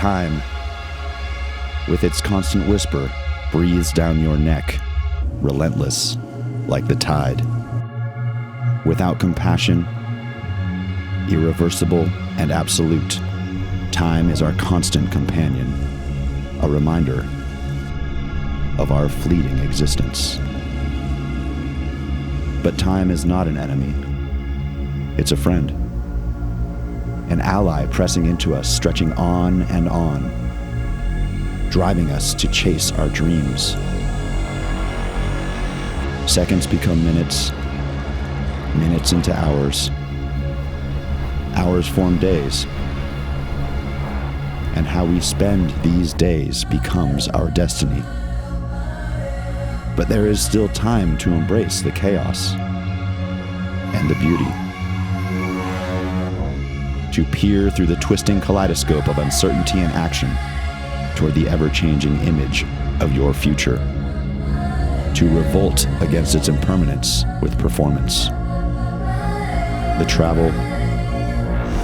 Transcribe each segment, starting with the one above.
Time, with its constant whisper, breathes down your neck, relentless, like the tide. Without compassion, irreversible and absolute, time is our constant companion, a reminder of our fleeting existence. But time is not an enemy. It's a friend. An ally pressing into us, stretching on and on, driving us to chase our dreams. Seconds become minutes, minutes into hours, hours form days, and how we spend these days becomes our destiny. But there is still time to embrace the chaos and the beauty, to peer through the twisting kaleidoscope of uncertainty and action toward the ever-changing image of your future, to revolt against its impermanence with performance. The travel,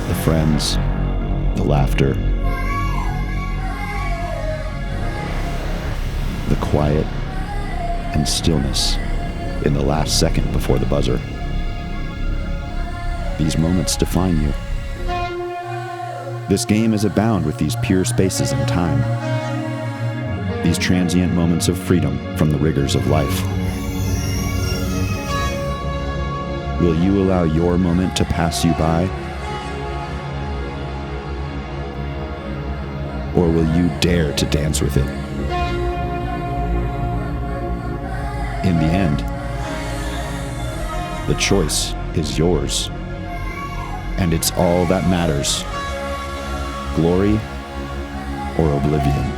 the friends, the laughter, the quiet and stillness in the last second before the buzzer. These moments define you. This game is abound with these pure spaces in time, these transient moments of freedom from the rigors of life. Will you allow your moment to pass you by? Or will you dare to dance with it? In the end, the choice is yours, and it's all that matters. Glory or oblivion.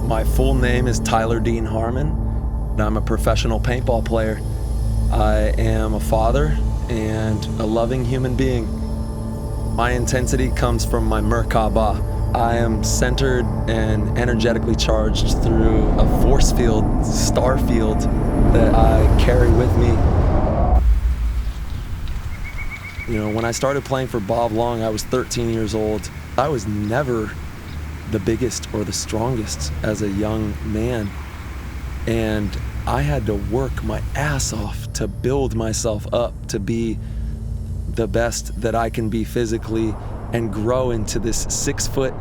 My full name is Tyler Dean Harmon, and I'm a professional paintball player. I am a father and a loving human being. My intensity comes from my Merkaba. I am centered and energetically charged through a force field, star field, that I carry with me. You know, when I started playing for Bob Long, I was 13 years old. I was never the biggest or the strongest as a young man. And I had to work my ass off to build myself up to be the best that I can be physically and grow into this 6 foot,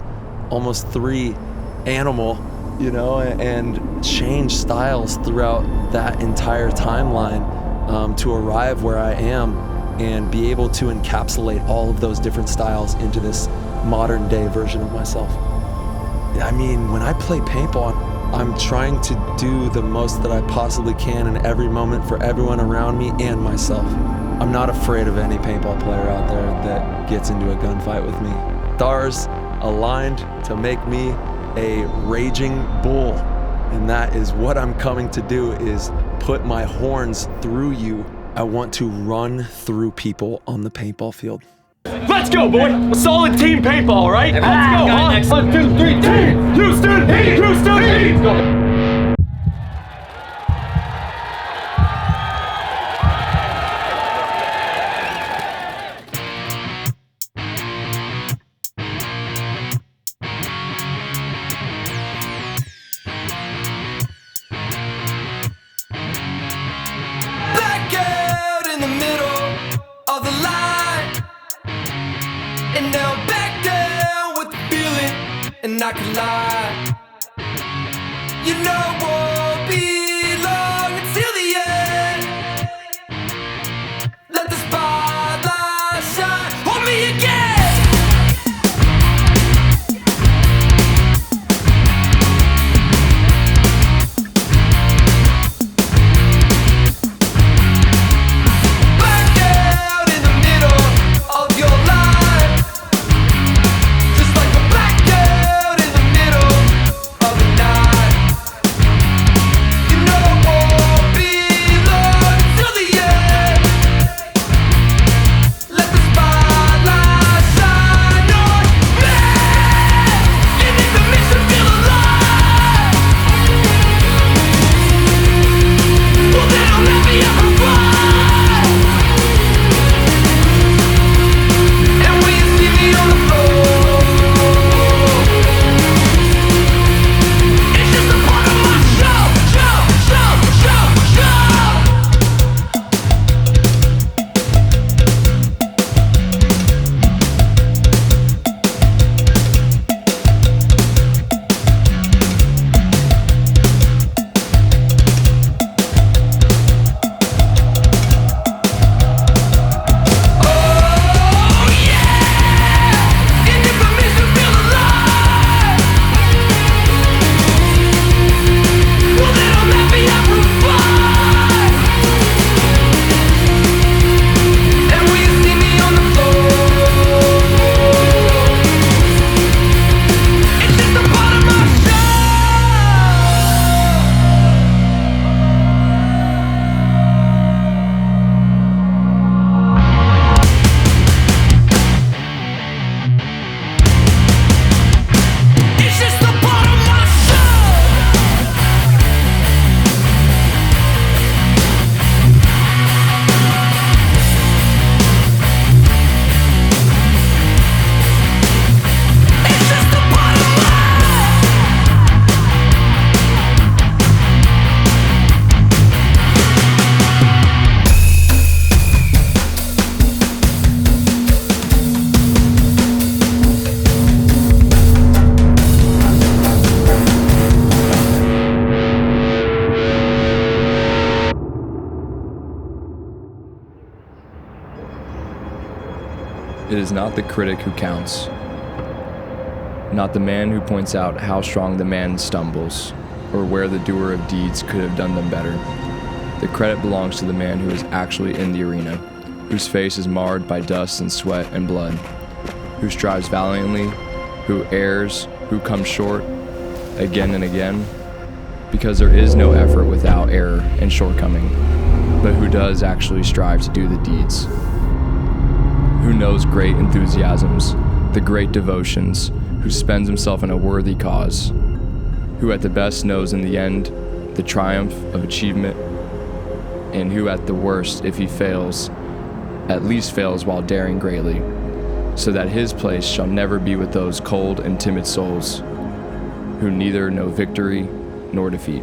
almost 3 animal, you know, and change styles throughout that entire timeline to arrive where I am and be able to encapsulate all of those different styles into this modern day version of myself. I mean, when I play paintball, I'm trying to do the most that I possibly can in every moment for everyone around me and myself. I'm not afraid of any paintball player out there that gets into a gunfight with me. Stars aligned to make me a raging bull. And that is what I'm coming to do, is put my horns through you. I want to run through people on the paintball field. Let's go, boy! A solid team paintball, right? Let's go, huh? Next. 1, 2, 3, team! Houston! Heat! Houston! Heat! Go. And I can lie, you know won't be long until the end. Let the spotlight shine on me again. Black out in the middle of your life, just like a blackout in the middle of the night. You know it won't be long until the end. Let the spotlight shine on me. And if it makes you feel alive, well then I'll let me amplify. And when you see me on the floor, it's just a part of my show. Oh yeah! And if it makes you feel alive, well then I'll let me amplify. And when you see me on the floor, it's just a part of my show. It's just a part of my show. It's just a part of my. It is not the critic who counts, not the man who points out how strong the man stumbles, or where the doer of deeds could have done them better. The credit belongs to the man who is actually in the arena, whose face is marred by dust and sweat and blood, who strives valiantly, who errs, who comes short, again and again, because there is no effort without error and shortcoming, but who does actually strive to do the deeds, who knows great enthusiasms, the great devotions, who spends himself in a worthy cause, who at the best knows in the end the triumph of achievement, and who at the worst, if he fails, at least fails while daring greatly, so that his place shall never be with those cold and timid souls who neither know victory nor defeat.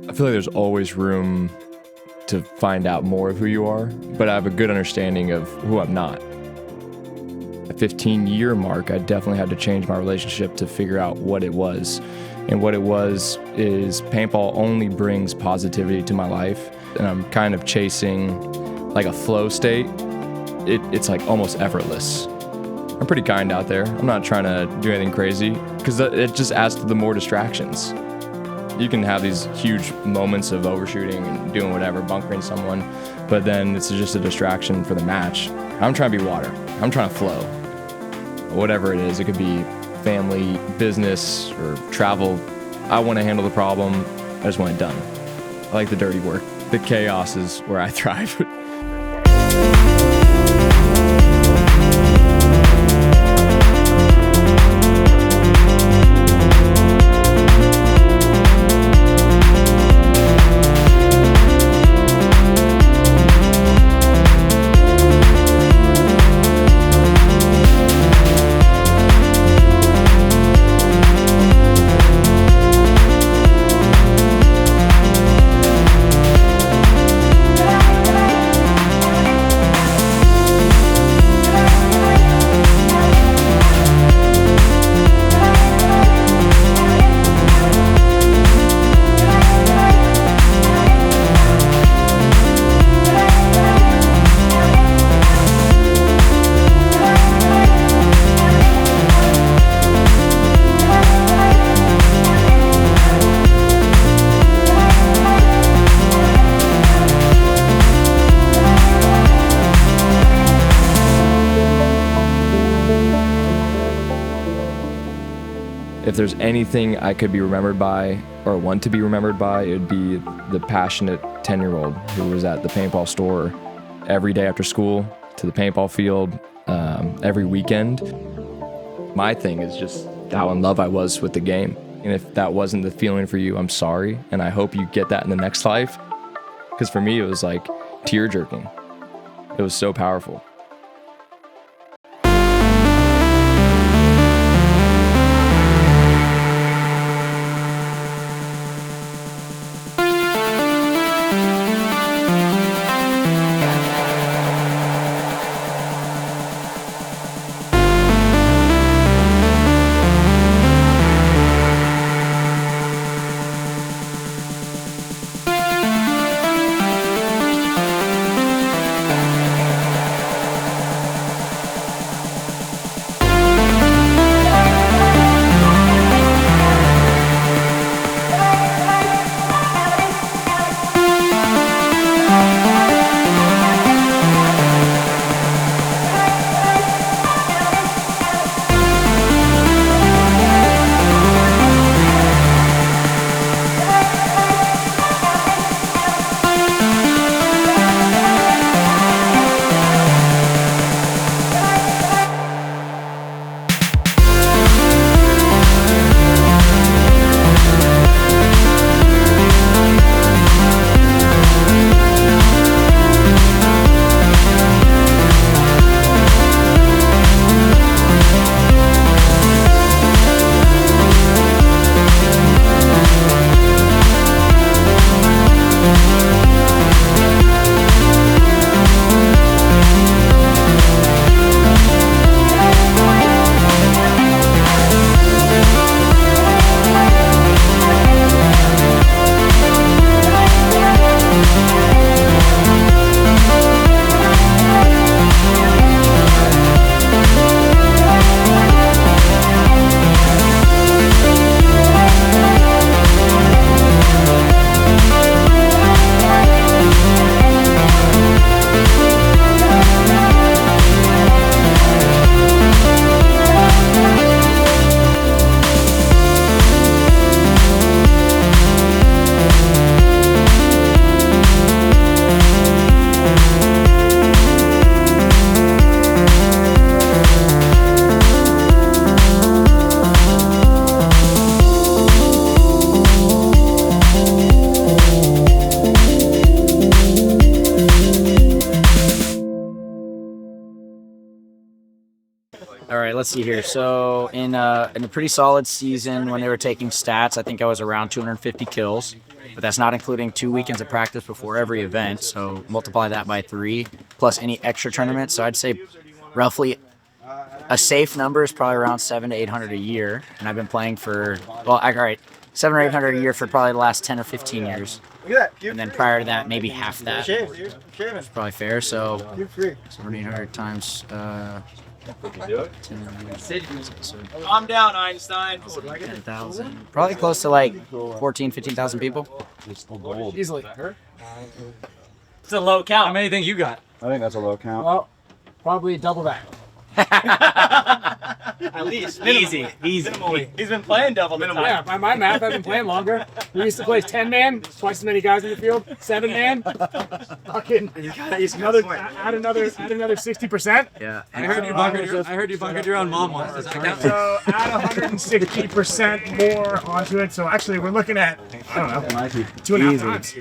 I feel like there's always room to find out more of who you are, but I have a good understanding of who I'm not. At 15-year mark, I definitely had to change my relationship to figure out what it was. And what it was is paintball only brings positivity to my life, and I'm kind of chasing like a flow state. It's like almost effortless. I'm pretty kind out there. I'm not trying to do anything crazy because it just adds to the more distractions. You can have these huge moments of overshooting and doing whatever, bunkering someone, but then it's just a distraction for the match. I'm trying to be water. I'm trying to flow. Whatever it is, it could be family, business, or travel. I want to handle the problem. I just want it done. I like the dirty work. The chaos is where I thrive. If there's anything I could be remembered by or want to be remembered by, it would be the passionate 10-year-old who was at the paintball store every day after school, to the paintball field every weekend. My thing is just how in love I was with the game. And if that wasn't the feeling for you, I'm sorry. And I hope you get that in the next life. Because for me, it was like tear jerking. It was so powerful. All right, let's see here. So in a pretty solid season, when they were taking stats, I think I was around 250 kills. But that's not including 2 weekends of practice before every event. So multiply that by 3, plus any extra tournaments. So I'd say roughly a safe number is probably around 700 to 800 a year. And I've been playing for, well, all right, 700 or 800 a year for probably the last 10 or 15 years. And then prior to that, maybe half that. That's probably fair. So 700 times 10. Calm down, Einstein. 10,000. Probably close to like 14, 15,000 people. Easily. It's a low count. How many think you got? I think that's a low count. Well, probably double that. At least. Easy. Minimally. He's been playing double the time. Yeah, by my math, I've been playing longer. We used to play 10-man, twice as many guys in the field. 7-man. Fucking add another 60%. Yeah. I heard you bunkered your own mom once. Does that count? So add 160% more onto it. So actually, we're looking at, I don't know, 2.5 times.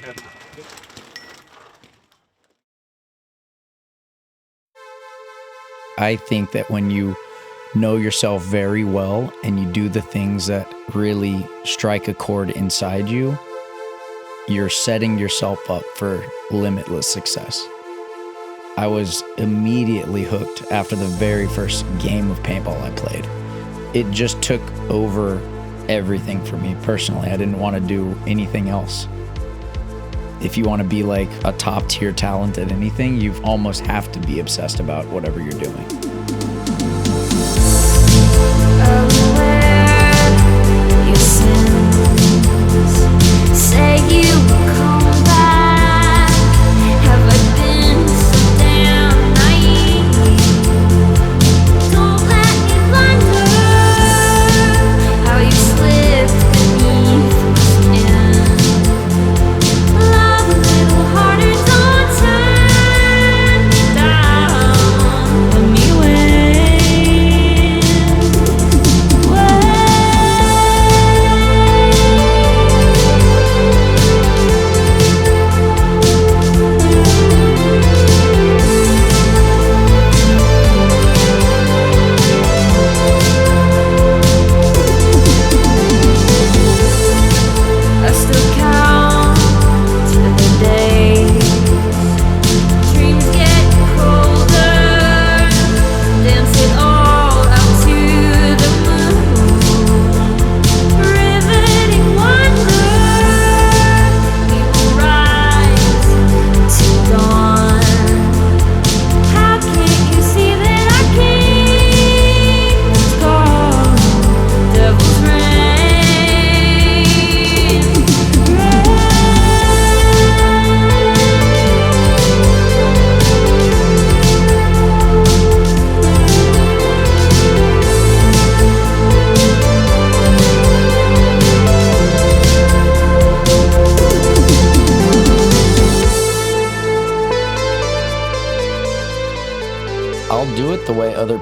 I think that when you know yourself very well and you do the things that really strike a chord inside you, you're setting yourself up for limitless success. I was immediately hooked after the very first game of paintball I played. It just took over everything for me personally. I didn't want to do anything else. If you want to be like a top tier talent at anything, you almost have to be obsessed about whatever you're doing.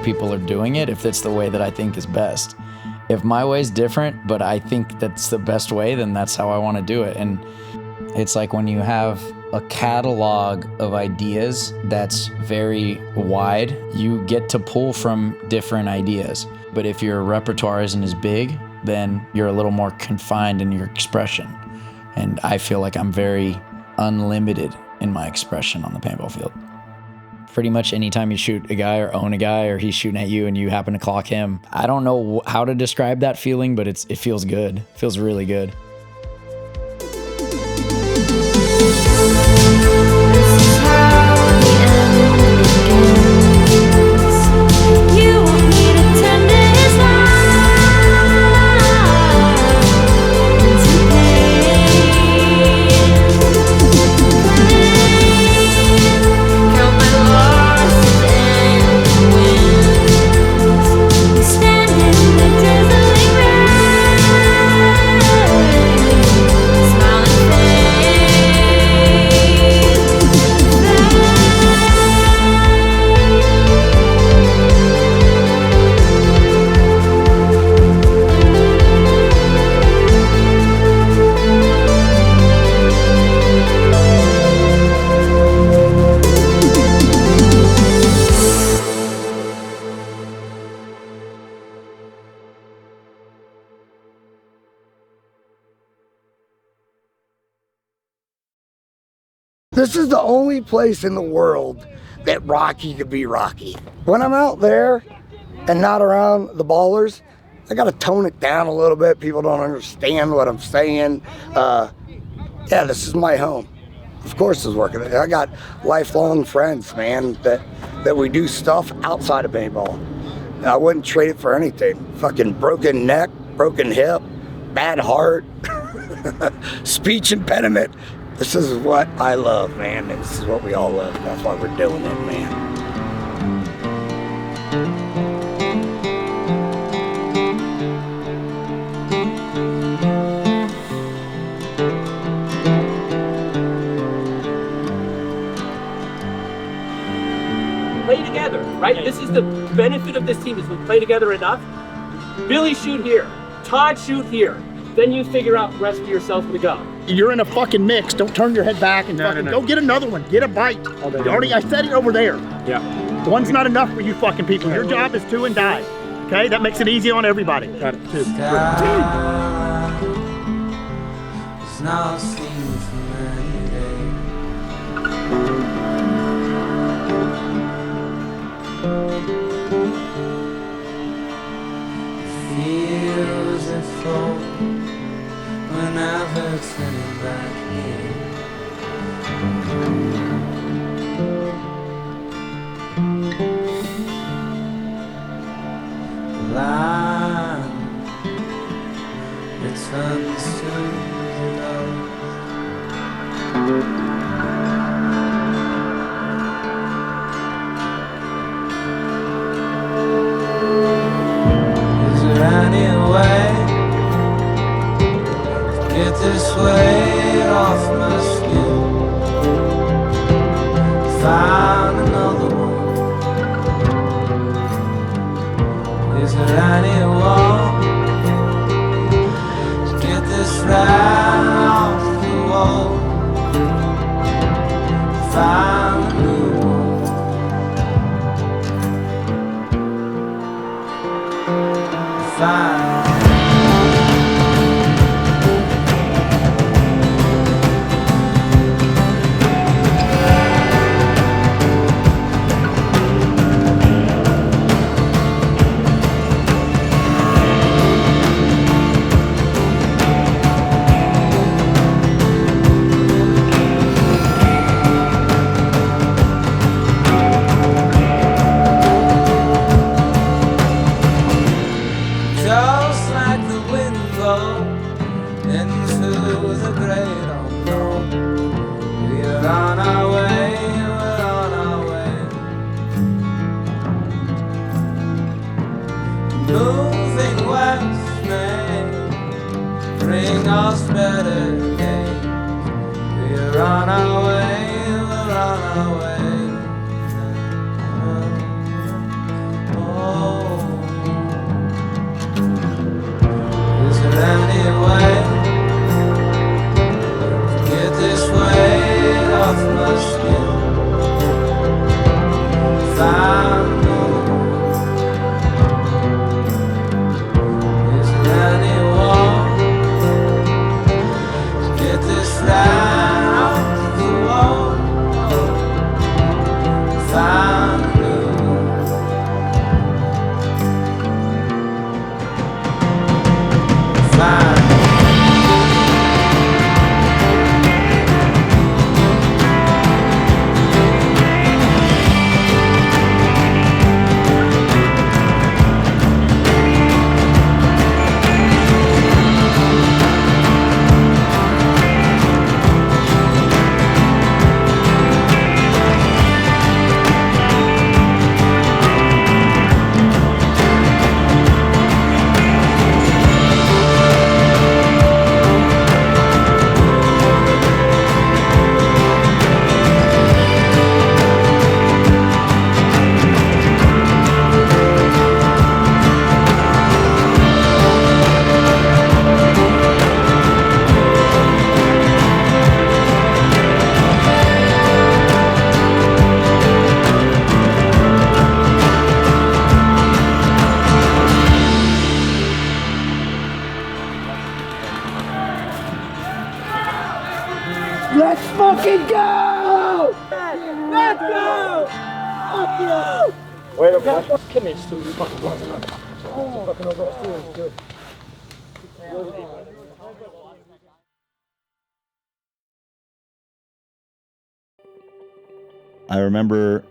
People are doing it if it's the way that I think is best. If my way's different, but I think that's the best way, then that's how I want to do it. And it's like when you have a catalog of ideas that's very wide, you get to pull from different ideas. But if your repertoire isn't as big, then you're a little more confined in your expression. And I feel like I'm very unlimited in my expression on the paintball field. Pretty much anytime you shoot a guy or own a guy or he's shooting at you and you happen to clock him, I don't know how to describe that feeling, but it feels good. It feels really good. Standing in the drizzling rain. This is the only place in the world that Rocky could be Rocky. When I'm out there and not around the ballers, I gotta tone it down a little bit. People don't understand what I'm saying. Yeah, this is my home. Of course it's working. I got lifelong friends, man, that we do stuff outside of paintball. I wouldn't trade it for anything. Fucking broken neck, broken hip, bad heart, speech impediment. This is what I love, man. This is what we all love. That's why we're doing it, man. Play together, right? This is the benefit of this team, is we play together enough. Billy, shoot here. Todd, shoot here. Then you figure out the rest of yourself to go. You're in a fucking mix. Don't turn your head back and go get another one. Get a bite. I said it over there. Yeah. One's not enough for you fucking people. Your job is 2 and die. Okay? That makes it easy on everybody. Got it. 2. It's now seen for many days. Feels it fall whenever turning back here. The line returns to the dark. Is there any way to get this weight off my skin? Find another one. Is there anyone to get this right off the wall? Find a new one. Find. Just like the wind blows into the great unknown. We're on our way, we're on our way. Moving west may bring us better days. We're on our way, we're on our way. Is there any way to get this weight off my skin? Find another one. Is there anyone to get this right off the wall? Find a new one. Find. Let's fucking go! Kimmich, so you fucking fucking over us too. It's good. I remember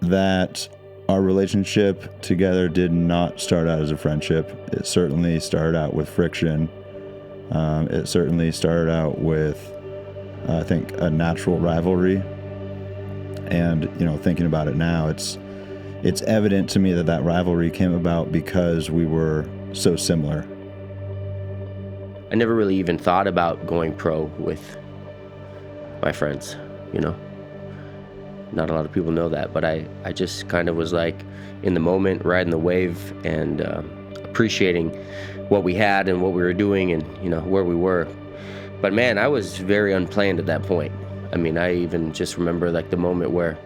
that our relationship together did not start out as a friendship. It certainly started out with friction. It certainly started out with, I think, a natural rivalry. And, thinking about it now, it's evident to me that that rivalry came about because we were so similar. I never really even thought about going pro with my friends, Not a lot of people know that, but I just kind of was like in the moment, riding the wave and appreciating what we had and what we were doing and, where we were. But man, I was very unplanned at that point. I mean, I even just remember like the moment where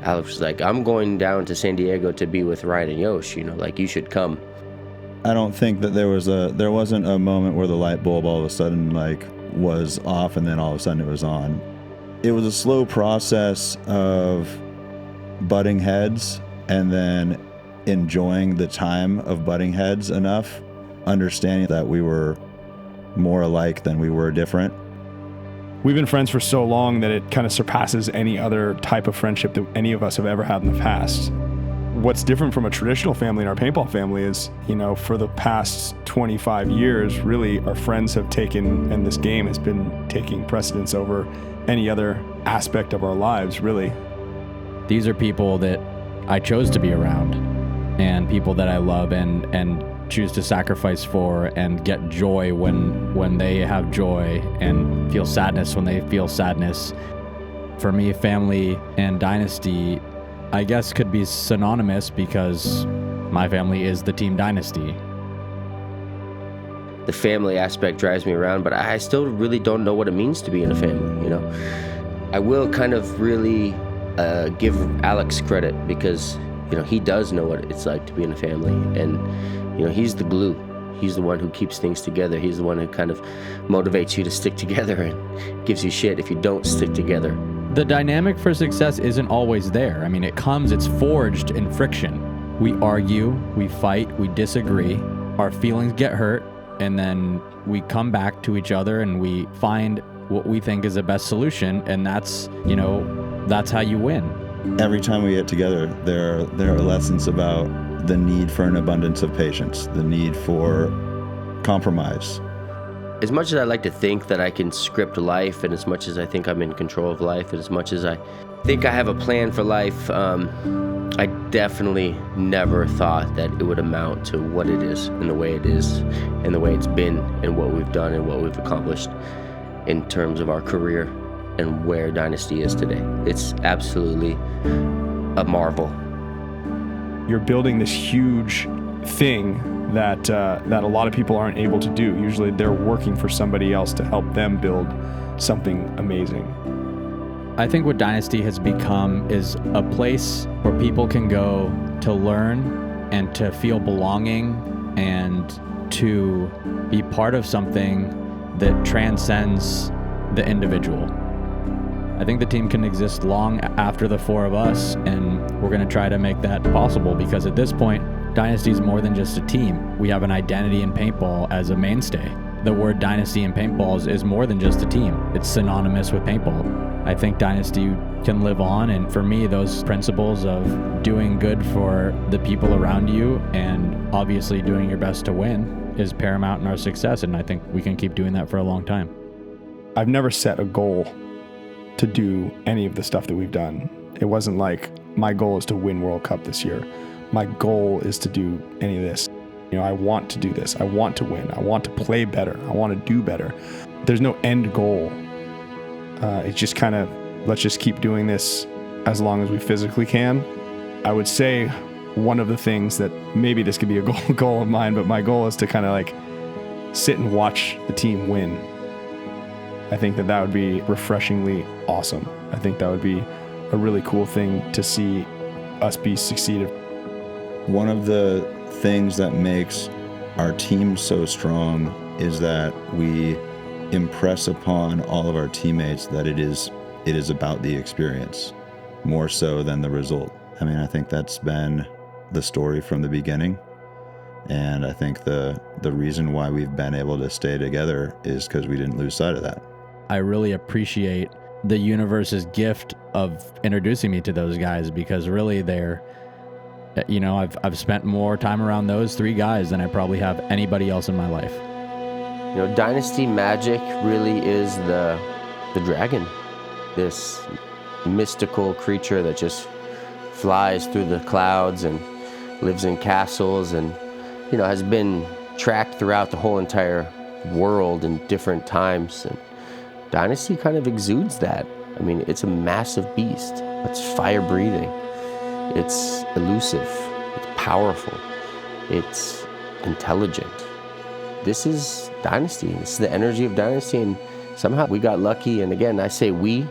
Alex was like, I'm going down to San Diego to be with Ryan and Yosh, like you should come. I don't think that there wasn't a moment where the light bulb all of a sudden like was off and then all of a sudden it was on. It was a slow process of butting heads and then enjoying the time of butting heads enough, understanding that we were more alike than we were different. We've been friends for so long that it kind of surpasses any other type of friendship that any of us have ever had in the past. What's different from a traditional family and our paintball family is, for the past 25 years, really our friends have taken, and this game has been taking precedence over any other aspect of our lives, really. These are people that I chose to be around and people that I love and choose to sacrifice for and get joy when they have joy and feel sadness when they feel sadness. For me, family and dynasty, I guess, could be synonymous because my family is the team dynasty. The family aspect drives me around, but I still really don't know what it means to be in a family, I will kind of really give Alex credit because, he does know what it's like to be in a family. And, he's the glue. He's the one who keeps things together. He's the one who kind of motivates you to stick together and gives you shit if you don't stick together. The dynamic for success isn't always there. I mean, it's forged in friction. We argue, we fight, we disagree, our feelings get hurt, and then we come back to each other and we find what we think is the best solution, and that's how you win. Every time we get together, there are lessons about the need for an abundance of patience, the need for compromise. As much as I like to think that I can script life, and as much as I think I'm in control of life, and as much as I think I have a plan for life, I definitely never thought that it would amount to what it is and the way it is and the way it's been and what we've done and what we've accomplished in terms of our career and where Dynasty is today. It's absolutely a marvel. You're building this huge thing that a lot of people aren't able to do. Usually they're working for somebody else to help them build something amazing. I think what Dynasty has become is a place where people can go to learn and to feel belonging and to be part of something that transcends the individual. I think the team can exist long after the four of us, and we're going to try to make that possible because at this point, Dynasty is more than just a team. We have an identity in paintball as a mainstay. The word Dynasty in paintballs is more than just a team. It's synonymous with paintball. I think Dynasty can live on, and for me, those principles of doing good for the people around you and obviously doing your best to win is paramount in our success, and I think we can keep doing that for a long time. I've never set a goal to do any of the stuff that we've done. It wasn't like my goal is to win World Cup this year. My goal is to do any of this. I want to do this. I want to win. I want to play better. I want to do better. There's no end goal. It's just kind of, let's just keep doing this as long as we physically can. I would say one of the things that maybe this could be a goal of mine, but my goal is to kind of like sit and watch the team win. I think that would be refreshingly awesome. I think that would be a really cool thing to see us be succeeded. One of the things that makes our team so strong is that we impress upon all of our teammates that it is about the experience more so than the result. I mean, I think that's been the story from the beginning. And I think the reason why we've been able to stay together is because we didn't lose sight of that. I really appreciate the universe's gift of introducing me to those guys, because really they're, you know, I've spent more time around those three guys than I probably have anybody else in my life. You know, Dynasty magic really is the dragon, this mystical creature that just flies through the clouds and lives in castles, and, you know, has been tracked throughout the whole entire world in different times. And Dynasty kind of exudes that. I mean, it's a massive beast. It's fire-breathing. It's elusive. It's powerful. It's intelligent. This is Dynasty. This is the energy of Dynasty, and somehow we got lucky. And again, I say we,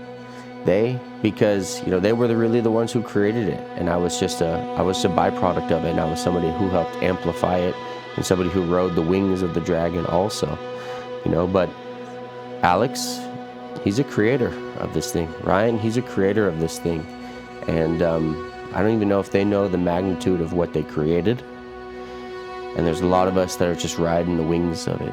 they, because, you know, they were really the ones who created it, and I was a byproduct of it, and I was somebody who helped amplify it, and somebody who rode the wings of the dragon also, you know. But Alex, he's a creator of this thing. Ryan, he's a creator of this thing, and I don't even know if they know the magnitude of what they created. And there's a lot of us that are just riding the wings of it.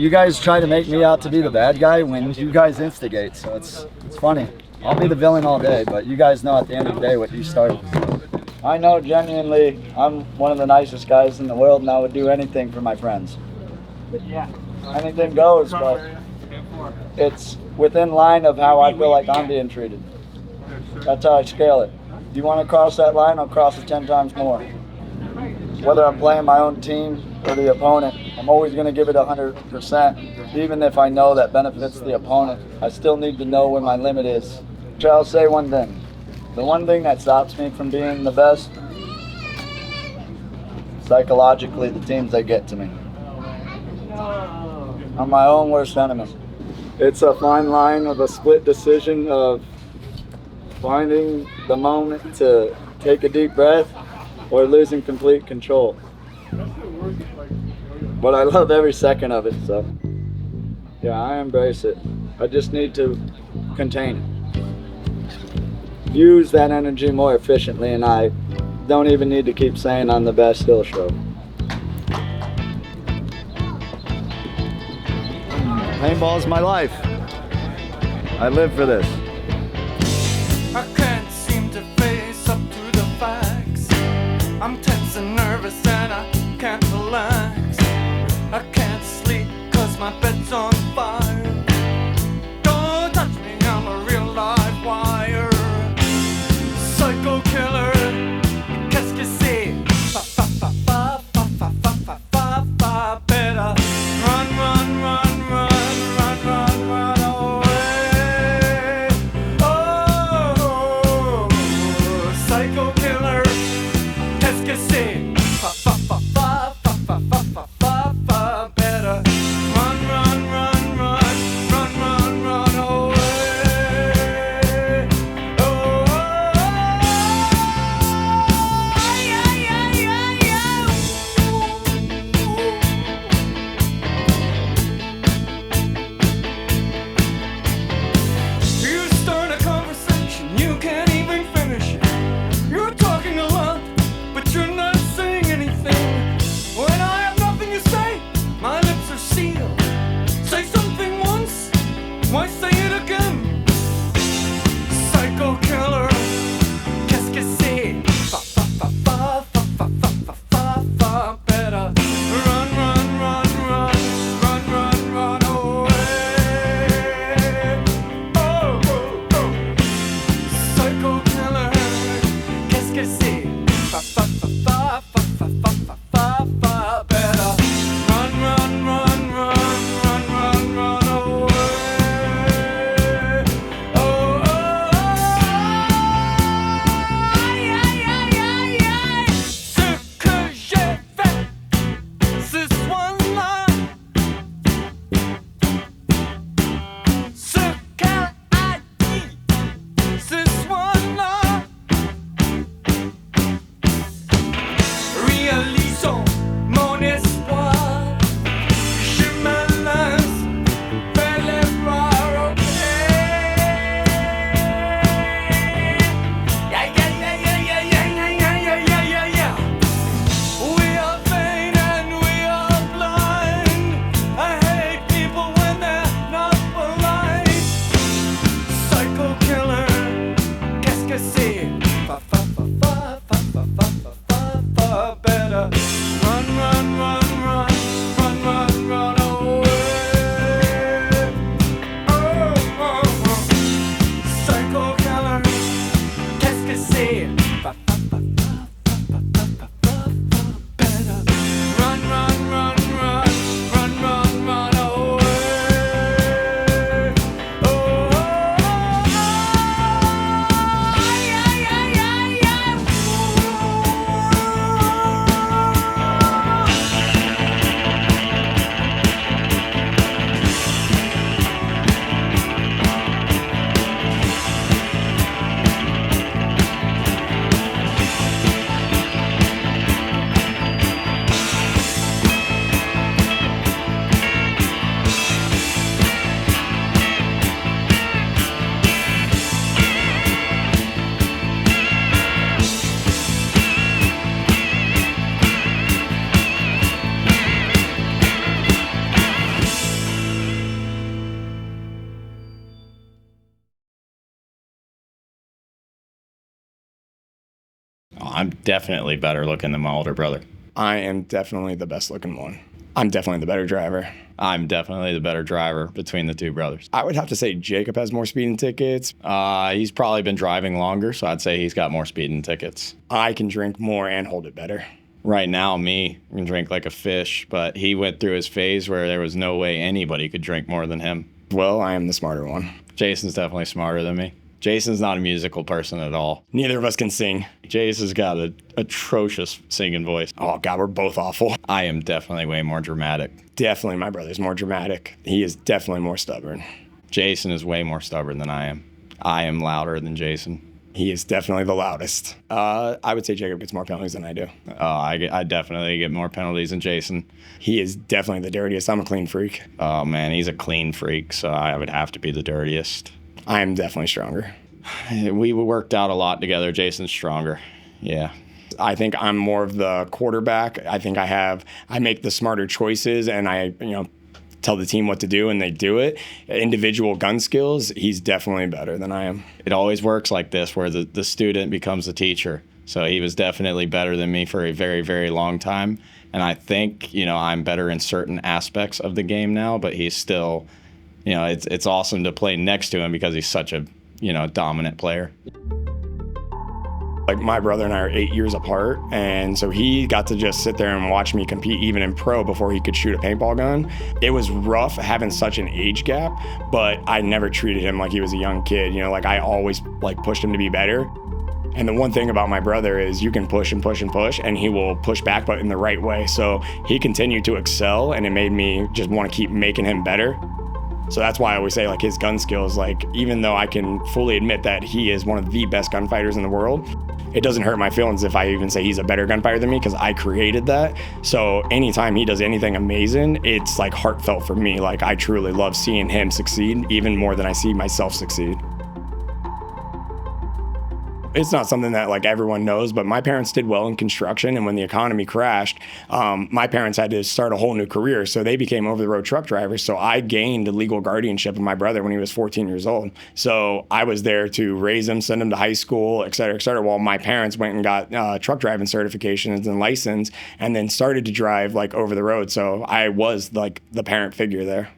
you guys try to make me out to be the bad guy when you guys instigate, so it's funny. I'll be the villain all day, but you guys know at the end of the day what you started. I know genuinely I'm one of the nicest guys in the world, and I would do anything for my friends. Anything goes, but it's within line of how I feel like I'm being treated. That's how I scale it. If you want to cross that line, I'll cross it 10 times more. Whether I'm playing my own team or the opponent, I'm always going to give it 100%. Even if I know that benefits the opponent, I still need to know where my limit is. So I'll say one thing. The one thing that stops me from being the best, psychologically, the teams that get to me. I'm my own worst enemy. It's a fine line of a split decision of finding the moment to take a deep breath or losing complete control. But I love every second of it, so yeah, I embrace it. I just need to contain it. Use that energy more efficiently, and I don't even need to keep saying I'm the best still show. Paintball is my life. I live for this. I can't seem to face up to the facts. I'm tense and nervous and I can't relax. I can't sleep cause my bed's on fire. Don't touch me, I'm a real live wire. Psycho killer, qu'est-ce que c'est? Fa fa fa fa fa fa fa fa fa fa. Better run, run, run, run, run, run, run away. Oh, psycho killer, qu'est-ce que c'est? Fa fa fa fa fa fa fa fa fa fa. Better run, run, run, run, I'm definitely better looking than my older brother. I am definitely the best looking one. I'm definitely the better driver. I'm definitely the better driver between the two brothers. I would have to say Jacob has more speeding tickets. He's probably been driving longer, so I'd say he's got more speeding tickets. I can drink more and hold it better. Right now, me, I can drink like a fish, but he went through his phase where there was no way anybody could drink more than him. Well, I am the smarter one. Jason's definitely smarter than me. Jason's not a musical person at all. Neither of us can sing. Jason's got an atrocious singing voice. Oh, God, we're both awful. I am definitely way more dramatic. Definitely my brother's more dramatic. He is definitely more stubborn. Jason is way more stubborn than I am. I am louder than Jason. He is definitely the loudest. I would say Jacob gets more penalties than I do. I definitely get more penalties than Jason. He is definitely the dirtiest. I'm a clean freak. Oh, man, he's a clean freak, so I would have to be the dirtiest. I am definitely stronger. We worked out a lot together. Jason's stronger. Yeah. I think I'm more of the quarterback. I think I make the smarter choices, and I tell the team what to do, and they do it. Individual gun skills, he's definitely better than I am. It always works like this, where the student becomes the teacher. So he was definitely better than me for a very, very long time. And I think, I'm better in certain aspects of the game now, but he's still, it's awesome to play next to him because he's such a, dominant player. Like, my brother and I are 8 years apart, and so he got to just sit there and watch me compete even in pro before he could shoot a paintball gun. It was rough having such an age gap, but I never treated him like he was a young kid. I always pushed him to be better. And the one thing about my brother is you can push and push and push, and he will push back, but in the right way. So he continued to excel, and it made me just want to keep making him better. So that's why I always say, his gun skills, even though I can fully admit that he is one of the best gunfighters in the world, it doesn't hurt my feelings if I even say he's a better gunfighter than me, because I created that. So anytime he does anything amazing, it's heartfelt for me. I truly love seeing him succeed, even more than I see myself succeed. It's not something that everyone knows, but my parents did well in construction, and when the economy crashed, my parents had to start a whole new career, so they became over-the-road truck drivers. So I gained the legal guardianship of my brother when he was 14 years old. So I was there to raise him, send him to high school, et cetera, while my parents went and got truck driving certifications and license, and then started to drive over the road. So I was the parent figure there.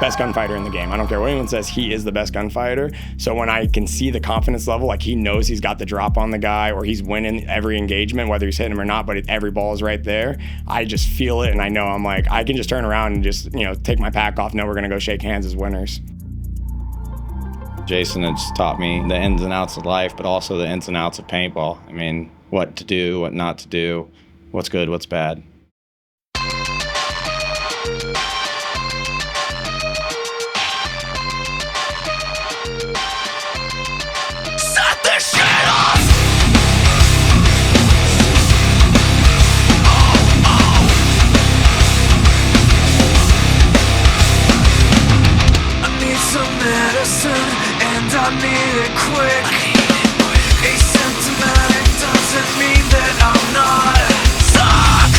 Best gunfighter in the game. I don't care what anyone says, he is the best gunfighter. So when I can see the confidence level, he knows he's got the drop on the guy, or he's winning every engagement, whether he's hitting him or not, but every ball is right there. I just feel it, and I know I can just turn around and just, take my pack off, know we're gonna go shake hands as winners. Jason has taught me the ins and outs of life, but also the ins and outs of paintball. I mean, what to do, what not to do, what's good, what's bad. I need it quick. Asymptomatic doesn't mean that I'm not stuck.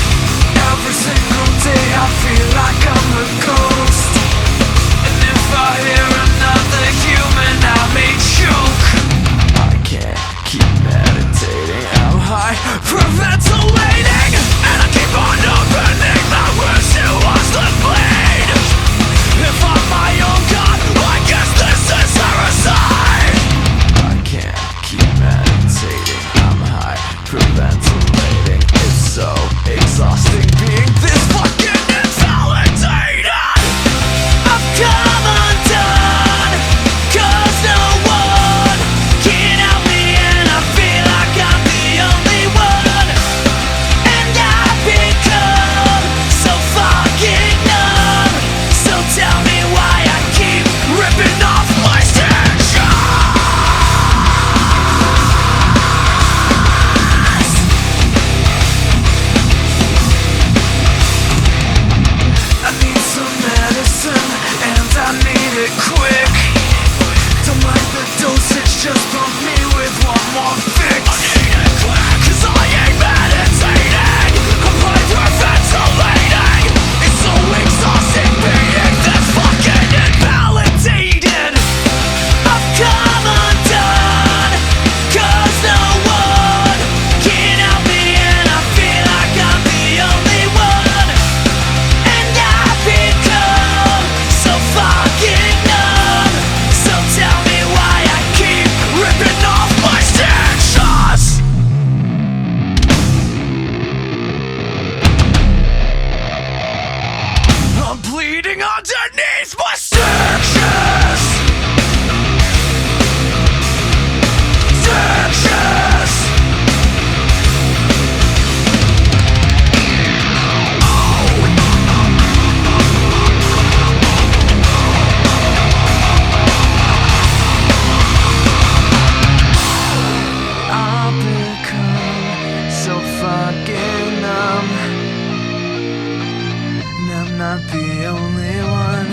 not the only one.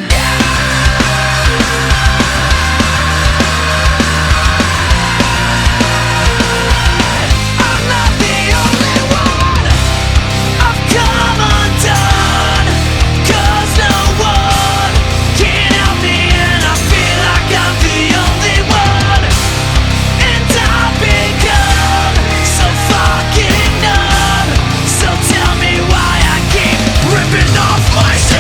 I'm not the only one. I've come undone, 'cause no one can help me, and I feel like I'm the only one. And I've become so fucking numb. So tell me why I keep ripping off my sections.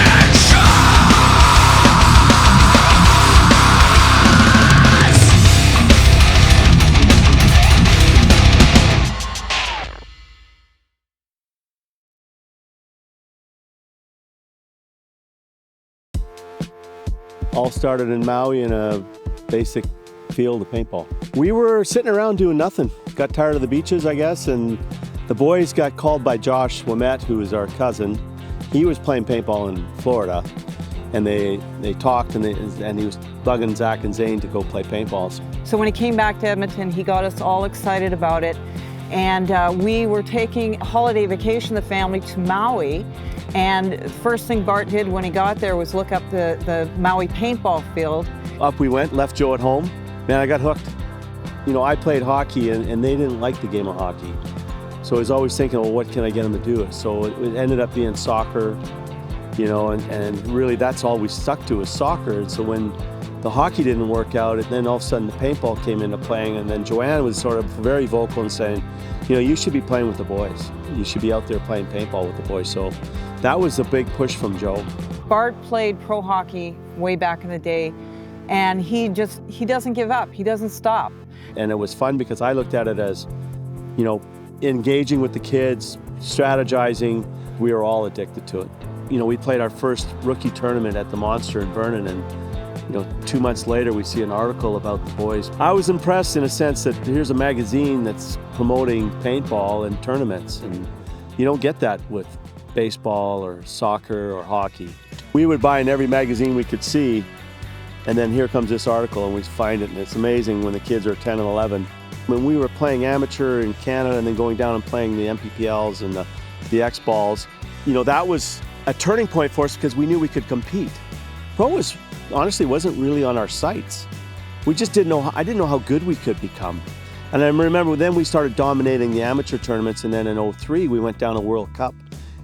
All started in Maui in a basic field of paintball. We were sitting around doing nothing. Got tired of the beaches, I guess, and the boys got called by Yosh Rau, who is our cousin. He was playing paintball in Florida, and they talked, and he was bugging Zack and Zane to go play paintballs. So when he came back to Edmonton, he got us all excited about it. And we were taking a holiday vacation, the family, to Maui. And the first thing Bart did when he got there was look up the Maui paintball field. Up we went, left Joe at home. Man, I got hooked. You know, I played hockey, and they didn't like the game of hockey. So I was always thinking, well, what can I get them to do? So it ended up being soccer, you know, and really that's all we stuck to is soccer. And so when the hockey didn't work out, and then all of a sudden the paintball came into playing, and then Joanne was sort of very vocal and saying, you know, you should be playing with the boys. You should be out there playing paintball with the boys. So that was a big push from Joe. Bart played pro hockey way back in the day, and he doesn't give up. He doesn't stop. And it was fun because I looked at it as, you know, engaging with the kids, strategizing. We were all addicted to it. You know, we played our first rookie tournament at the Monster in Vernon, and you know, 2 months later, we see an article about the boys. I was impressed in a sense that here's a magazine that's promoting paintball and tournaments, and you don't get that with baseball or soccer or hockey. We would buy in every magazine we could see, and then here comes this article, and we find it, and it's amazing when the kids are 10 and 11. When we were playing amateur in Canada and then going down and playing the MPPLs and the X-Balls, you know, that was a turning point for us because we knew we could compete. Pro honestly wasn't really on our sights. We just didn't know, I didn't know how good we could become. And I remember then we started dominating the amateur tournaments, and then in 2003 we went down to World Cup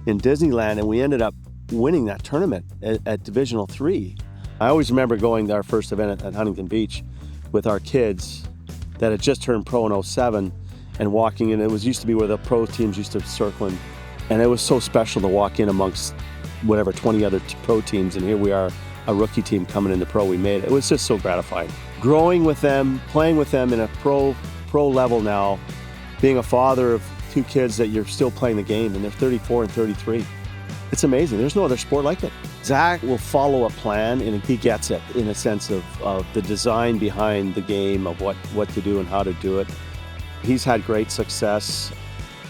in Disneyland, and we ended up winning that tournament at Divisional 3. I always remember going to our first event at Huntington Beach with our kids that had just turned pro in 2007 and walking in. It was used to be where the pro teams used to circle in, and it was so special to walk in amongst whatever 20 other pro teams, and here we are, a rookie team coming into pro. We made it. It was just so gratifying. Growing with them, playing with them in a pro level now, being a father of 2 kids that you're still playing the game, and they're 34 and 33. It's amazing. There's no other sport like it. Zack will follow a plan, and he gets it in a sense of the design behind the game, of what to do and how to do it. He's had great success,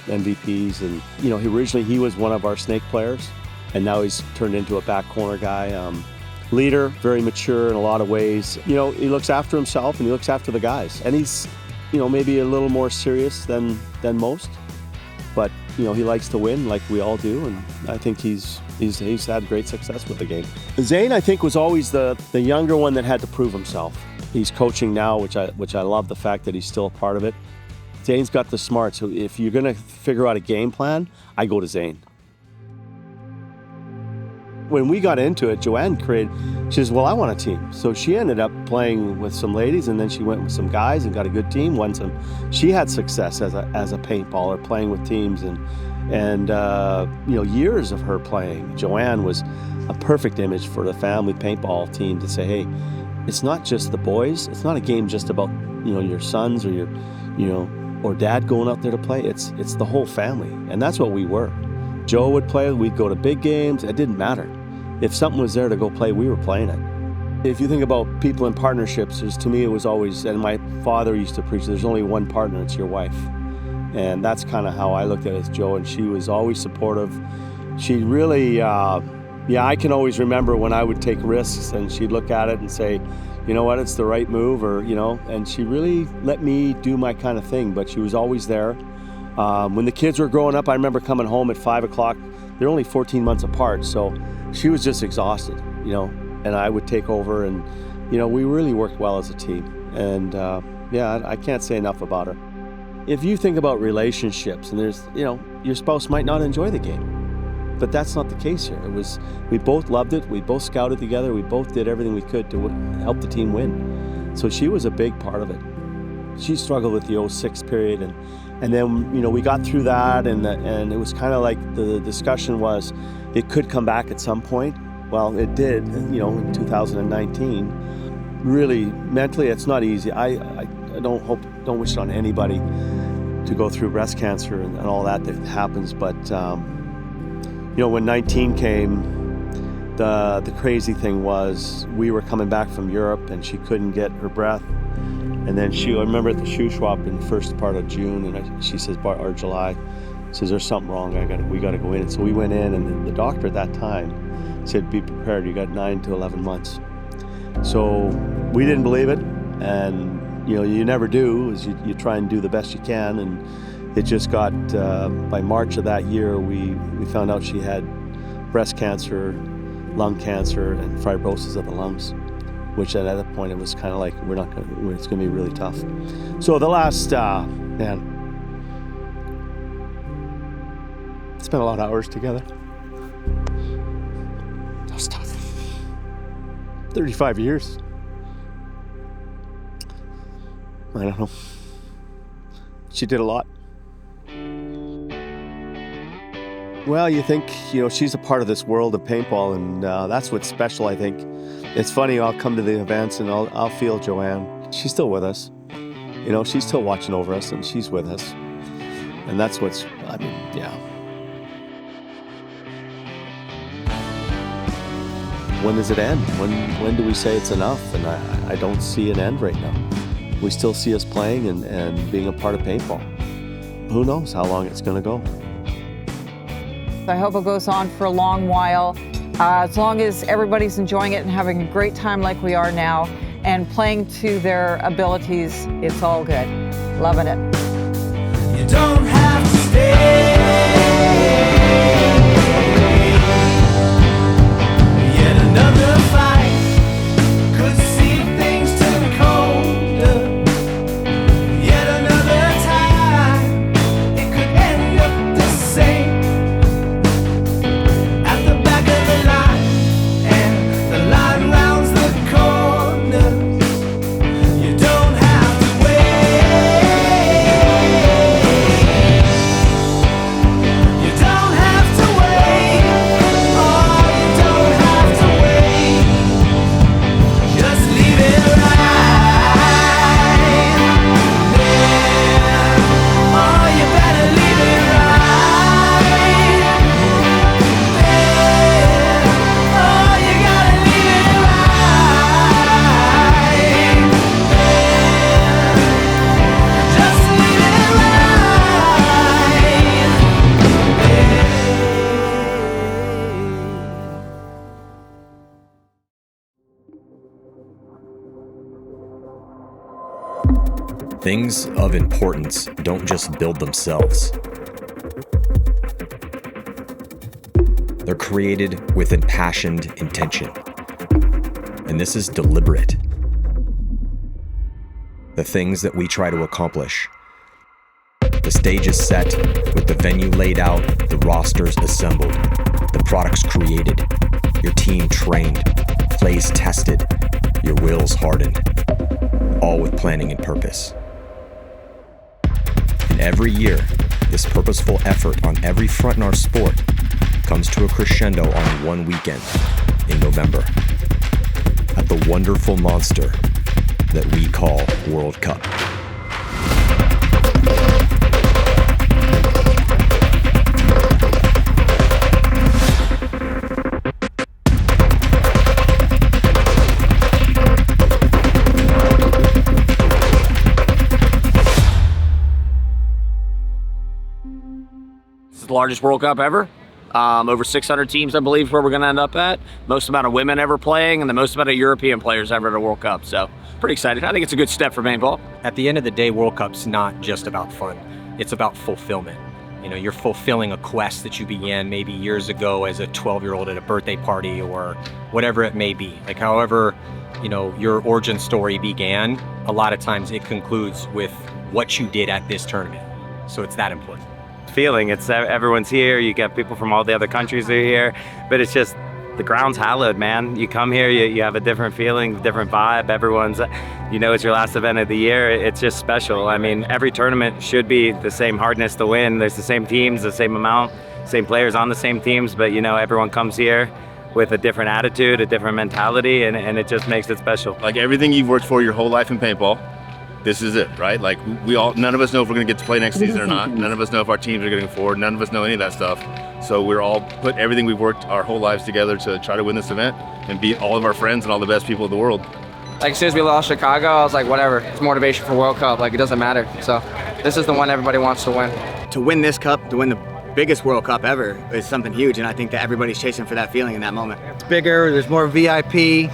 MVPs, and you know, originally he was one of our snake players, and now he's turned into a back corner guy. Leader, very mature in a lot of ways. You know, he looks after himself and he looks after the guys. And he's, you know, maybe a little more serious than most, but you know, he likes to win like we all do, and I think he's had great success with the game. Zane, I think, was always the younger one that had to prove himself. He's coaching now, which I love the fact that he's still a part of it. Zane's got the smarts, so if you're gonna figure out a game plan, I go to Zane. When we got into it, Joanne she says, well, I want a team. So she ended up playing with some ladies, and then she went with some guys and got a good team, she had success as a paintballer, playing with teams, and you know, years of her playing. Joanne was a perfect image for the family paintball team to say, hey, it's not just the boys, it's not a game just about, you know, your sons or your, you know, or dad going out there to play. It's the whole family, and that's what we were. Joe would play, we'd go to big games, it didn't matter. If something was there to go play, we were playing it. If you think about people in partnerships, to me it was always, and my father used to preach, there's only one partner, it's your wife. And that's kind of how I looked at it as Joe, and she was always supportive. She really, I can always remember when I would take risks and she'd look at it and say, you know what, it's the right move, or, you know, and she really let me do my kind of thing, but she was always there. When the kids were growing up, I remember coming home at 5 o'clock they're only 14 months apart, so she was just exhausted, you know, and I would take over, and, you know, we really worked well as a team. And yeah, I can't say enough about her. If you think about relationships, and there's, you know, your spouse might not enjoy the game, but that's not the case here. It was, we both loved it, we both scouted together, we both did everything we could to help the team win. So she was a big part of it. She struggled with the 06 period, and then, you know, we got through that, and it was kind of like the discussion was it could come back at some point. Well, it did, you know, in 2019. Really, mentally, it's not easy. I don't wish it on anybody to go through breast cancer and all that happens, but you know, when 19 came, the crazy thing was we were coming back from Europe and she couldn't get her breath. And then I remember at the shoe swap in the first part of June, and she says, or July, says, there's something wrong, we got to go in. And so we went in, and the doctor at that time said, be prepared, you got 9 to 11 months. So we didn't believe it, and you know, you never do, is you try and do the best you can. And it just got, by March of that year, we found out she had breast cancer, lung cancer, and fibrosis of the lungs, which at that point it was kind of like, it's gonna be really tough. So the last, man, spent a lot of hours together. That was tough. 35 years. I don't know. She did a lot. Well, you think, you know, she's a part of this world of paintball, and that's what's special, I think. It's funny, I'll come to the events and I'll feel Joanne. She's still with us. You know, she's still watching over us, and she's with us. And that's what's, I mean, yeah. When does it end? When do we say it's enough? And I don't see an end right now. We still see us playing and being a part of paintball. Who knows how long it's going to go. I hope it goes on for a long while. As long as everybody's enjoying it and having a great time like we are now and playing to their abilities, it's all good. Loving it. You don't have to stay. Yet another fight could see things turn colder. Yet another time it could end up the same. At the back of the line, and the line rounds the corner. You don't have to wait. You don't have to wait. Oh, you don't have to wait. Just leave it right there. Oh, you better leave it right there. Oh, you gotta leave it right there. Just leave it Things of importance don't just build themselves. They're created with impassioned intention. And this is deliberate. The things that we try to accomplish. The stage is set, with the venue laid out, the rosters assembled, the products created, your team trained, plays tested, your wills hardened, all with planning and purpose. And every year, this purposeful effort on every front in our sport comes to a crescendo on one weekend in November at the wonderful monster that we call World Cup. The largest World Cup ever. Over 600 teams, I believe, is where we're going to end up at. Most amount of women ever playing, and the most amount of European players ever at a World Cup. So, pretty excited. I think it's a good step for paintball. At the end of the day, World Cup's not just about fun. It's about fulfillment. You know, you're fulfilling a quest that you began maybe years ago as a 12-year-old at a birthday party or whatever it may be. Like however, you know, your origin story began, a lot of times it concludes with what you did at this tournament. So it's that important. Feeling, it's everyone's here, you get people from all the other countries that are here, but it's just, the ground's hallowed, man. You come here, you have a different feeling, different vibe. Everyone's, you know, it's your last event of the year. It's just special. I mean, every tournament should be the same hardness to win. There's the same teams, the same amount, same players on the same teams, but you know, everyone comes here with a different attitude, a different mentality, and it just makes it special. Like everything you've worked for your whole life in paintball, this is it, right? Like none of us know if we're gonna get to play next season or not. None of us know if our teams are getting forward. None of us know any of that stuff. So we're all put everything we've worked our whole lives together to try to win this event and beat all of our friends and all the best people in the world. Like as soon as we lost Chicago, I was like, whatever, it's motivation for World Cup. Like it doesn't matter. So this is the one everybody wants to win. To win this cup, to win the biggest World Cup ever is something huge, and I think that everybody's chasing for that feeling in that moment. It's bigger, there's more VIP.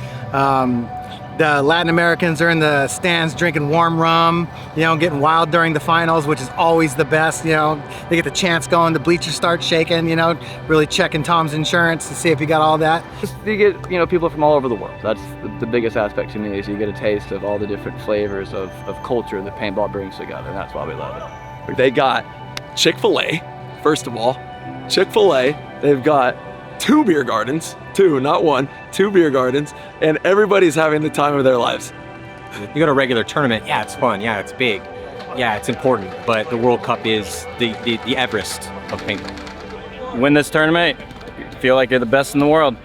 The Latin Americans are in the stands drinking warm rum, you know, getting wild during the finals, which is always the best, you know. They get the chants going, the bleachers start shaking, you know, really checking Tom's insurance to see if he got all that. You get, you know, people from all over the world. That's the biggest aspect to me, is you get a taste of all the different flavors of culture that paintball brings together, and that's why we love it. They got Chick-fil-A, first of all. Chick-fil-A, they've got 2 beer gardens, 2, not 1, 2 beer gardens, and everybody's having the time of their lives. You go to a regular tournament, yeah, it's fun, yeah, it's big, yeah, it's important, but the World Cup is the Everest of paintball. Win this tournament, you feel like you're the best in the world.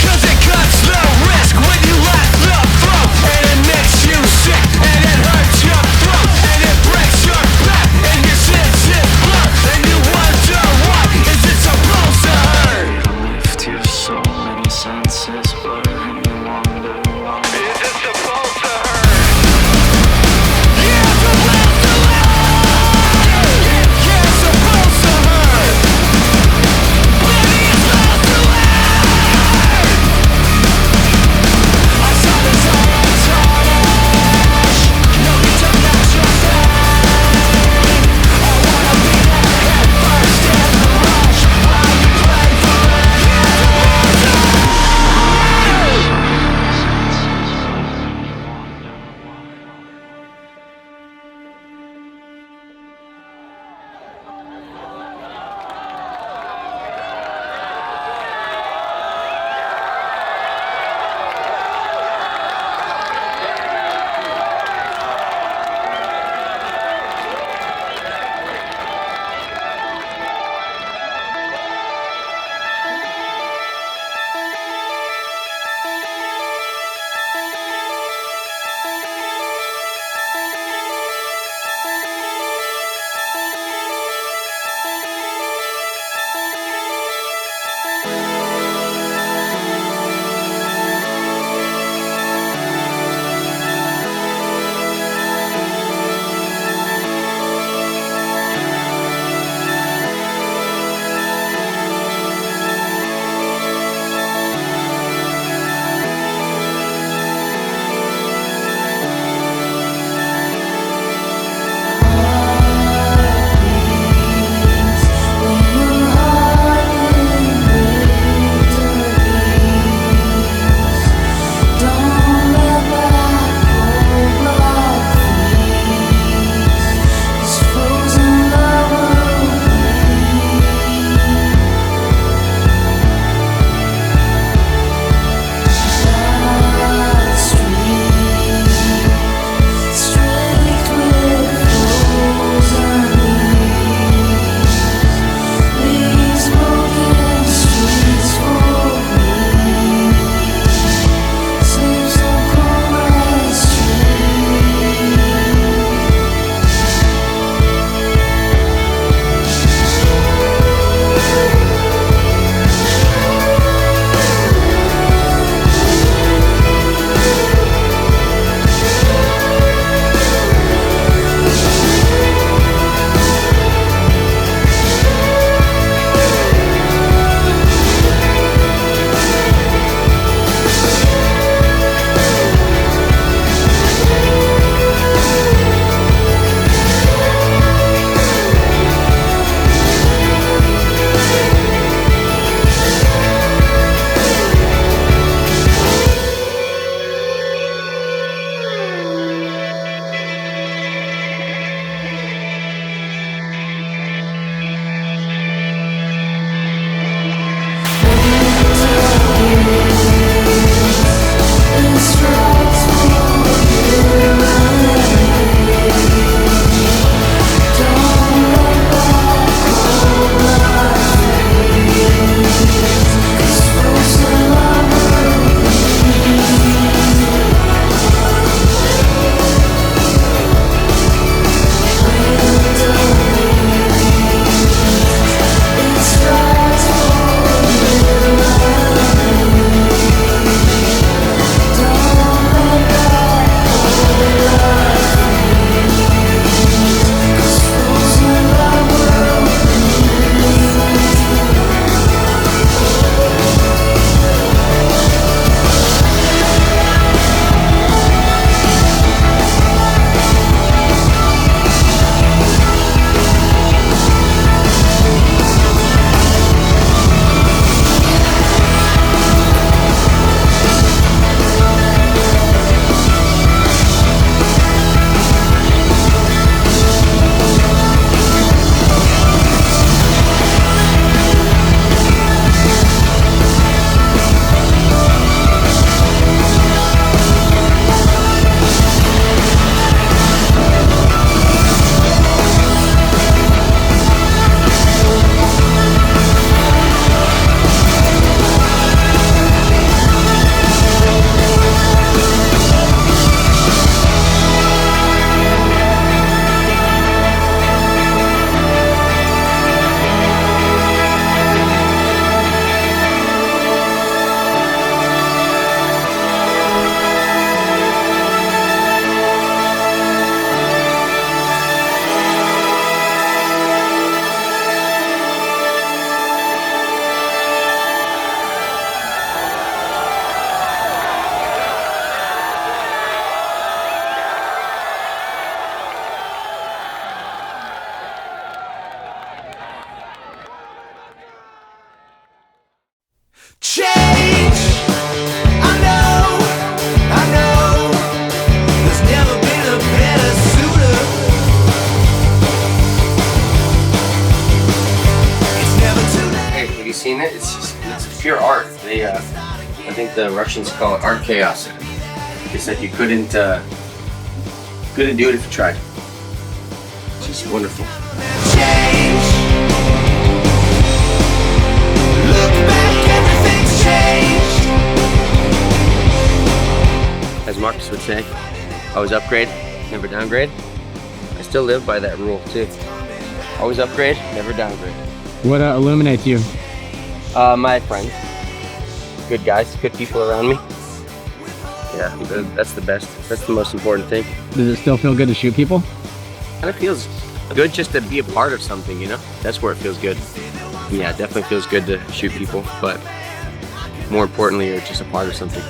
Cause it cuts no risk when you let the flow, and it makes you seen it. It's pure art. They, I think the Russians call it art chaos. They said you couldn't do it if you tried. It's just wonderful. As Marcus would say, always upgrade, never downgrade. I still live by that rule too. Always upgrade, never downgrade. What illuminates you? My friends. Good guys, good people around me. Yeah, that's the best. That's the most important thing. Does it still feel good to shoot people? And it feels good just to be a part of something, you know? That's where it feels good. Yeah, it definitely feels good to shoot people, but more importantly, you're just a part of something.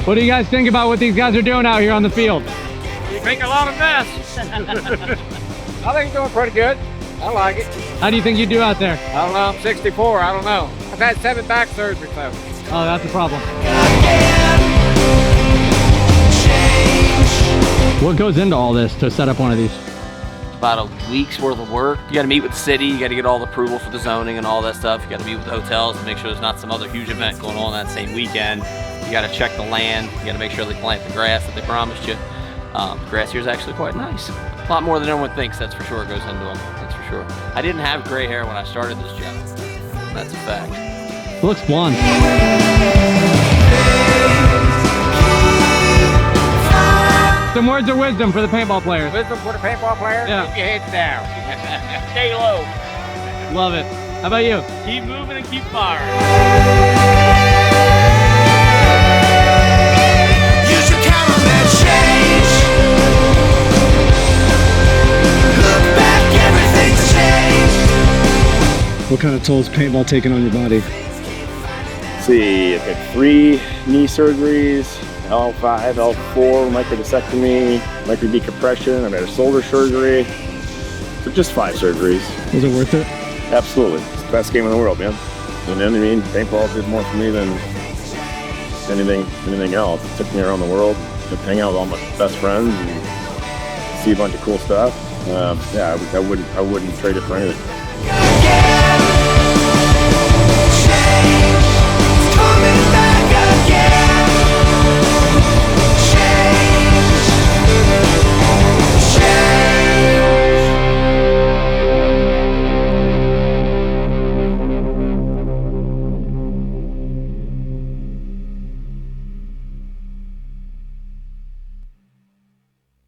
What do you guys think about what these guys are doing out here on the field? You make a lot of mess. I think it's doing pretty good. I like it. How do you think you do out there? I don't know, I'm 64, I don't know. I've had 7 back surgeries though. Oh, that's a problem. What goes into all this to set up one of these? About a week's worth of work. You gotta meet with the city, you gotta get all the approval for the zoning and all that stuff. You gotta meet with the hotels to make sure there's not some other huge event going on that same weekend. You gotta check the land, you gotta make sure they plant the grass that they promised you. The grass here is actually quite nice. A lot more than everyone thinks, that's for sure, goes into them, that's for sure. I didn't have gray hair when I started this job. That's a fact. It looks blonde. Some words of wisdom for the paintball players. Wisdom for the paintball players? Yeah. Keep your heads down. Stay low. Love it. How about you? Keep moving and keep firing. You should count on that change. Look back, everything's changed. What kind of toll is paintball taking on your body? Let's see, I've had 3 knee surgeries, L5, L4, microdiscectomy, microdecompression. I've had a shoulder surgery. So just 5 surgeries. Was it worth it? Absolutely. It's the best game in the world, man. You know what I mean? Paintball did more for me than anything else. It took me around the world to hang out with all my best friends and see a bunch of cool stuff. Yeah, I wouldn't trade it for anything.